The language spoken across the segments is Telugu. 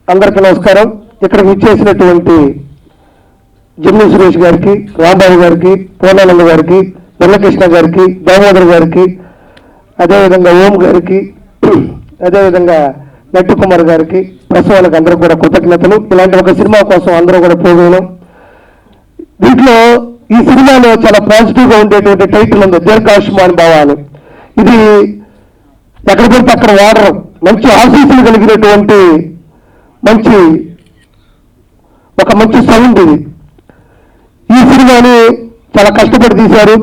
అందరికీ నమస్కారం. ఇక్కడికి ఇచ్చేసినటువంటి జమ్మి సురేష్ గారికి, రాంబాబు గారికి, పూర్ణానంద గారికి, వెల్లకృష్ణ గారికి, దామోదర్ గారికి, అదేవిధంగా ఓం గారికి, అదేవిధంగా నట్టు కుమార్ గారికి, ప్రెస్ వాళ్ళకి అందరూ కూడా కృతజ్ఞతలు. ఇలాంటి ఒక సినిమా కోసం అందరూ కూడా పోగొనం. దీంట్లో ఈ సినిమాలో చాలా పాజిటివ్గా ఉండేటువంటి టైటిల్ ఉంది, దీర్ఘాయుష్మాన్ భవ అని. ఇది ఎక్కడ పడితే అక్కడ వాడరు, మంచి ఆశీస్సులు కలిగినటువంటి మంచి సౌండ్ ఇది. ఈ సినిమాని చాలా కష్టపడి తీశారు.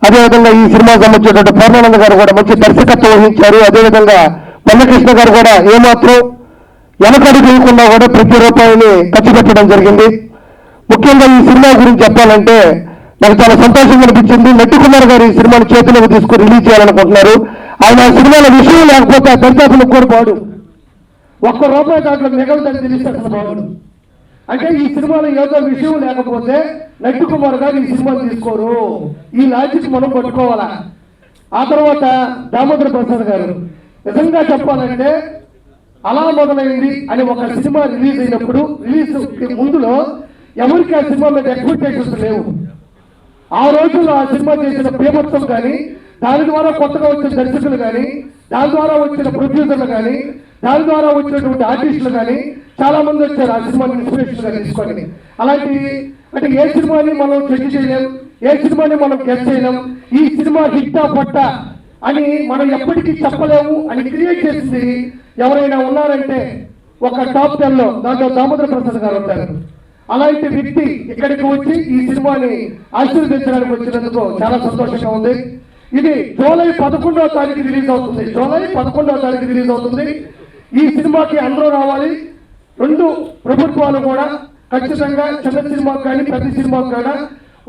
అదేవిధంగా ఈ సినిమా సంబంధించినటువంటి పూర్ణానంద గారు కూడా మంచి దర్శకత్వం వహించారు. అదేవిధంగా వెల్లకృష్ణ గారు కూడా ఏమాత్రం వెనకడుగు వేయకుండా కూడా ప్రతి రూపాయిని ఖర్చు పెట్టడం జరిగింది. ముఖ్యంగా ఈ సినిమా గురించి చెప్పాలంటే నాకు చాలా సంతోషంగా అనిపించింది. నట్టు కుమార్ గారు ఈ సినిమాని చేతిలోకి తీసుకుని రిలీజ్ చేయాలనుకుంటున్నారు. ఆయన ఆ సినిమాలో విషయం లేకపోతే ఆ దర్శకులకు కూడా పాడు, ఒక్క రూపాయి దాంట్లో మిగలదని తెలిస్తే అసలు బాగుడు. అంటే ఈ సినిమాలో ఏదో విషయం లేకపోతే నట్టు కుమార్ గారు ఈ సినిమాని తీసుకోరు. ఈ లాజిక్ మనం పట్టుకోవాలా. ఆ తర్వాత దామోదర ప్రసాద్ గారు నిజంగా చెప్పాలంటే అలా మొదలైంది అని ఒక సినిమా రిలీజ్ అయినప్పుడు, రిలీజ్ ముందులో ఎవరికి ఆ సినిమా మీద ఎక్స్పెక్టేషన్స్ లేవు. ఆ రోజుల్లో ఆ సినిమా చేసిన ప్రేమత్వం కానీ, దాని ద్వారా కొత్తగా వచ్చిన దర్శకులు కానీ, దాని ద్వారా వచ్చిన ప్రొడ్యూసర్లు కానీ, దాని ద్వారా వచ్చినటువంటి ఆర్టిస్టులు కానీ చాలా మంది వచ్చారు ఆ సినిమాని ఇన్స్పిరేషన్ గా తీసుకొని. అలాంటి అంటే ఏ సినిమాని మనం చెక్ చేయలేం, ఏ సినిమాని మనం గెస్ చేయలేం. ఈ సినిమా హిట్టా పట్టా అని మనం ఎప్పటికీ చెప్పలేము అని క్రియేట్ చేసింది ఎవరైనా ఉన్నారంటే ఒక టాప్ 10 లో దాంట్లో దామోదర ప్రసాద్ గారు ఉంటారు. అలాంటి వ్యక్తి ఇక్కడికి వచ్చి ఈ సినిమాని ఆశీర్వదించడానికి వచ్చినందుకు చాలా సంతోషంగా ఉంది. ఇది జూలై 11వ తారీఖు రిలీజ్ అవుతుంది. జూలై 11వ తారీఖు రిలీజ్ అవుతుంది. ఈ సినిమాకి అందరూ రావాలి. 2 ప్రభుత్వాలు కూడా ఖచ్చితంగా చిన్న సినిమాకు కానీ పెద్ద సినిమాకు కూడా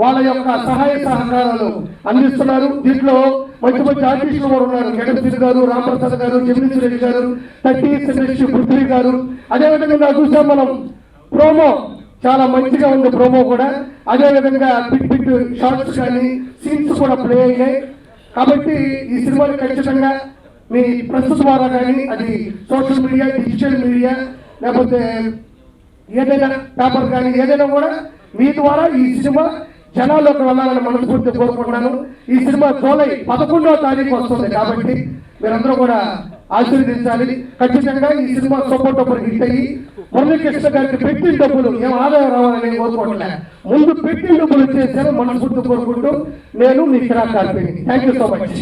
వాళ్ళ యొక్క సహాయ సహకారాలు అందిస్తున్నారు. దీంట్లో మంచి మంచి ఆర్టిస్టులు కూడా ఉన్నారు. జగన్సీని గారు, రామప్రసాద్ గారు, జమిని సురేష్ గారు, థర్టీ ఇండస్ట్రీ పృథ్వీ గారు. అదేవిధంగా చూసాం మనం ప్రోమో చాలా మంచిగా ఉంది. ప్రోమో కూడా అదేవిధంగా బిట్ షార్ట్స్ కానీ సీన్స్ కూడా ప్లే అయ్యాయి. కాబట్టి ఈ సినిమాని ఖచ్చితంగా మీ ప్రెస్ ద్వారా కానీ, అది సోషల్ మీడియా, డిజిటల్ మీడియా, లేకపోతే ఏదైనా పేపర్ కానీ ఏదైనా కూడా మీ ద్వారా ఈ సినిమా జనాల్లోకి వెళ్ళాలని మనస్ఫూర్తి కోరుకుంటున్నాను. ఈ సినిమా జూలై 11వ తారీఖు వస్తుంది కాబట్టి మీరందరూ కూడా ఆశీర్వదించాలి. ఖచ్చితంగా ఈ సినిమా సూపర్ డూపర్ హిట్ అయ్యి మురళీకృష్ణ గారికి పెట్టిన డబ్బులు ఏం ఆదాయం రావాలని కోరుకోవట్లే, ముందు పెట్టిన డబ్బులు వచ్చేసారు మనస్ఫూర్తి కోరుకుంటూ నేను మీ కిరాక్ corporate. Thank you so much.